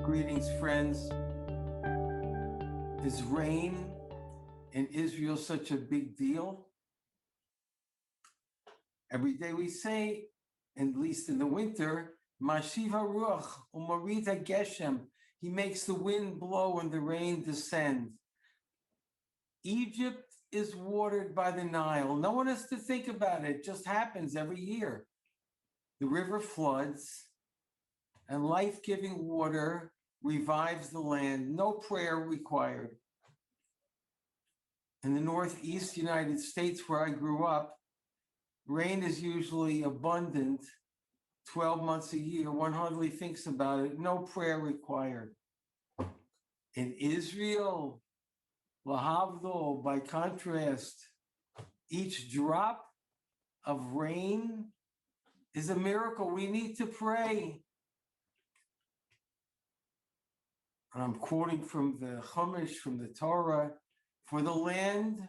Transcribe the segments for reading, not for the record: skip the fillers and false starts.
Greetings, friends. Is rain in Israel such a big deal? Every day we say, at least in the winter, Mashiva Ruach Umarita Geshem. He makes the wind blow and the rain descend. Egypt is watered by the Nile. No one has to think about it. It just happens every year. The river floods and life-giving water revives the land. No prayer required. In the Northeast United States, where I grew up, rain is usually abundant 12 months a year. One hardly thinks about it. No prayer required. In Israel, Lahavdol, by contrast, each drop of rain is a miracle. We need to pray. And I'm quoting from the Chumash, from the Torah, for the land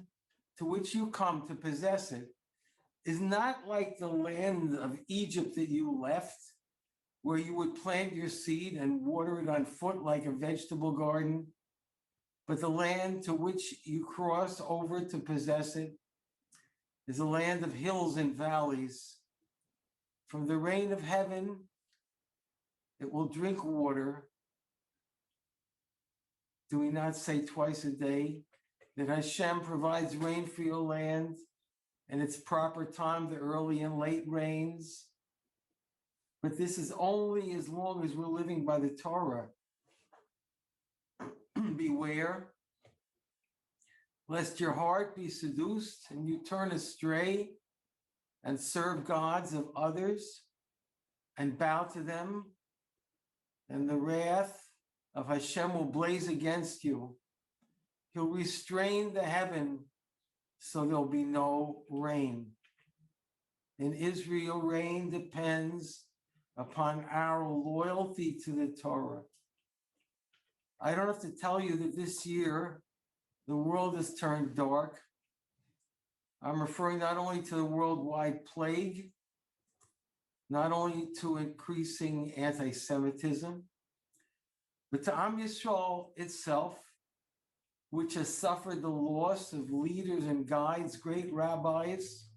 to which you come to possess it is not like the land of Egypt that you left, where you would plant your seed and water it on foot like a vegetable garden, but the land to which you cross over to possess it is a land of hills and valleys. From the rain of heaven, it will drink water. Do we not say twice a day that Hashem provides rain for your land and its proper time, the early and late rains? But this is only as long as we're living by the Torah. Beware, lest your heart be seduced and you turn astray and serve gods of others and bow to them, and the wrath of Hashem will blaze against you. He'll restrain the heaven so there'll be no rain. In Israel, rain depends upon our loyalty to the Torah. I don't have to tell you that this year the world has turned dark. I'm referring not only to the worldwide plague, not only to increasing anti-Semitism, but to Am Yisrael itself, which has suffered the loss of leaders and guides, great rabbis,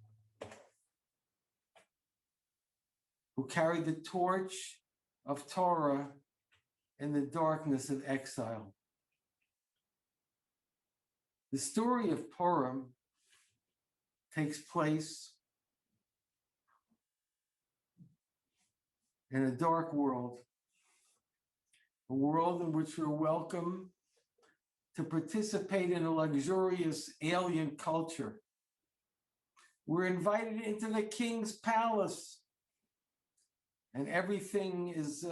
who carried the torch of Torah in the darkness of exile. The story of Purim takes place in a dark world, a world in which we're welcome to participate in a luxurious alien culture. We're invited into the king's palace, and everything is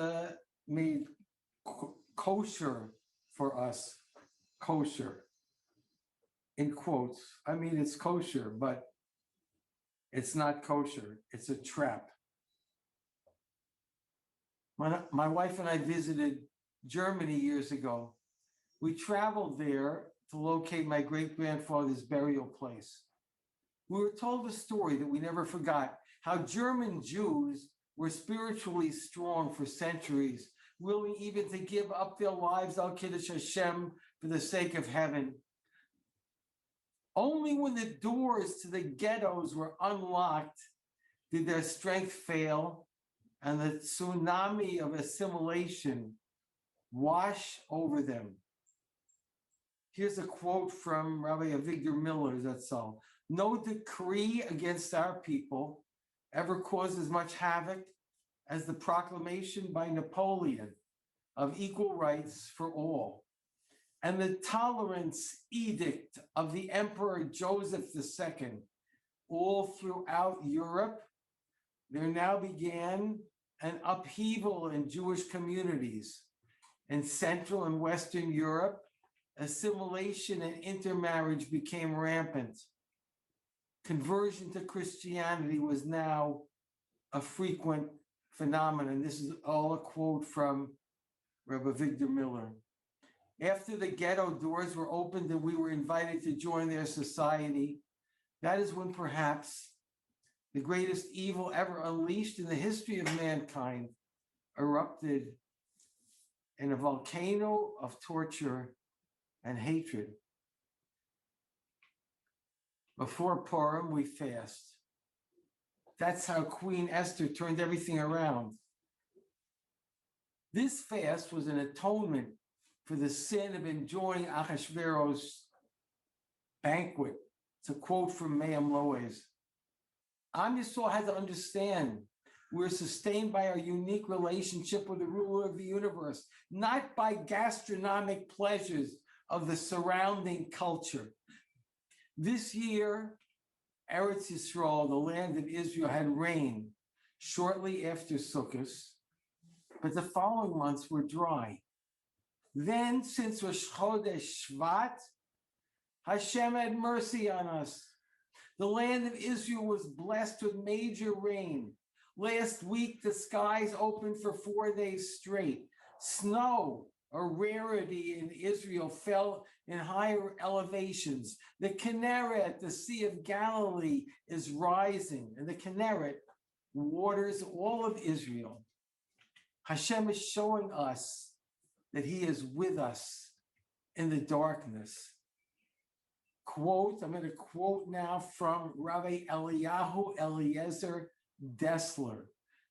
made kosher for us. Kosher, in quotes. I mean, it's kosher, but it's not kosher. It's a trap. My wife and I visited Germany years ago. We traveled there to locate my great-grandfather's burial place. We were told a story that we never forgot, how German Jews were spiritually strong for centuries, willing even to give up their lives al Kiddush Hashem for the sake of heaven. Only when the doors to the ghettos were unlocked did their strength fail and the tsunami of assimilation wash over them. Here's a quote from Rabbi Avigdor Miller, Zatzal. No decree against our people ever caused as much havoc as the proclamation by Napoleon of equal rights for all, and the tolerance edict of the Emperor Joseph II all throughout Europe. There now began an upheaval in Jewish communities. In Central and Western Europe, assimilation and intermarriage became rampant. Conversion to Christianity was now a frequent phenomenon. This is all a quote from Rabbi Avigdor Miller. After the ghetto doors were opened and we were invited to join their society, that is when perhaps the greatest evil ever unleashed in the history of mankind erupted in a volcano of torture and hatred. Before Purim, we fast. That's how Queen Esther turned everything around. This fast was an atonement for the sin of enjoying Achashverosh's banquet. It's a quote from Mayim Loez. Am Yisrael had to understand we're sustained by our unique relationship with the ruler of the universe, not by gastronomic pleasures of the surrounding culture. This year, Eretz Yisrael, the land of Israel, had rain shortly after Sukkot, but the following months were dry. Then, since Rosh Chodesh Shvat, Hashem had mercy on us. The land of Israel was blessed with major rain. Last week, the skies opened for 4 days straight. Snow, a rarity in Israel, fell in higher elevations. The Kinneret, the Sea of Galilee, is rising, and the Kinneret waters all of Israel. Hashem is showing us that he is with us in the darkness. Quote, I'm going to quote now from Rabbi Eliyahu Eliezer Dessler.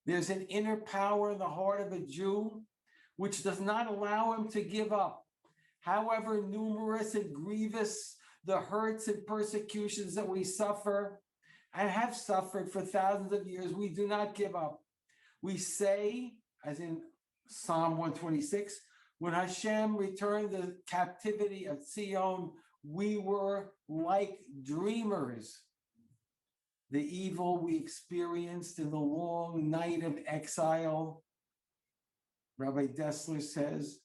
There's an inner power in the heart of a Jew which does not allow him to give up. However numerous and grievous the hurts and persecutions that we suffer and have suffered for thousands of years, we do not give up. We say, as in Psalm 126, when Hashem returned the captivity of Zion, we were like dreamers. The evil we experienced in the long night of exile, Rabbi Dessler says,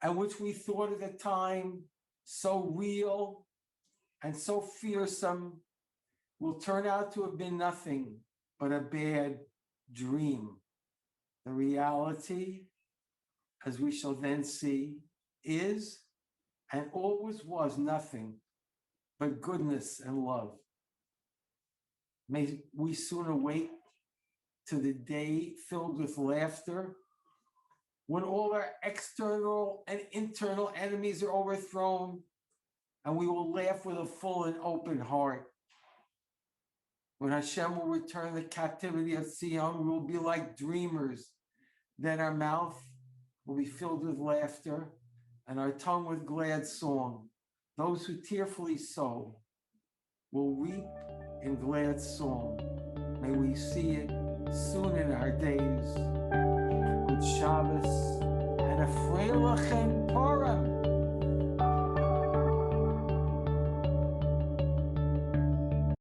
and which we thought at the time so real and so fearsome, will turn out to have been nothing but a bad dream. The reality, as we shall then see, is and always was nothing but goodness and love. May we soon awake to the day filled with laughter, when all our external and internal enemies are overthrown, and we will laugh with a full and open heart. When Hashem will return the captivity of Zion, we will be like dreamers. Then our mouth will be filled with laughter and our tongue with glad song. Those who tearfully sow will reap in glad song. May we see it soon in our days with Shabbos and a Freilichen Purim.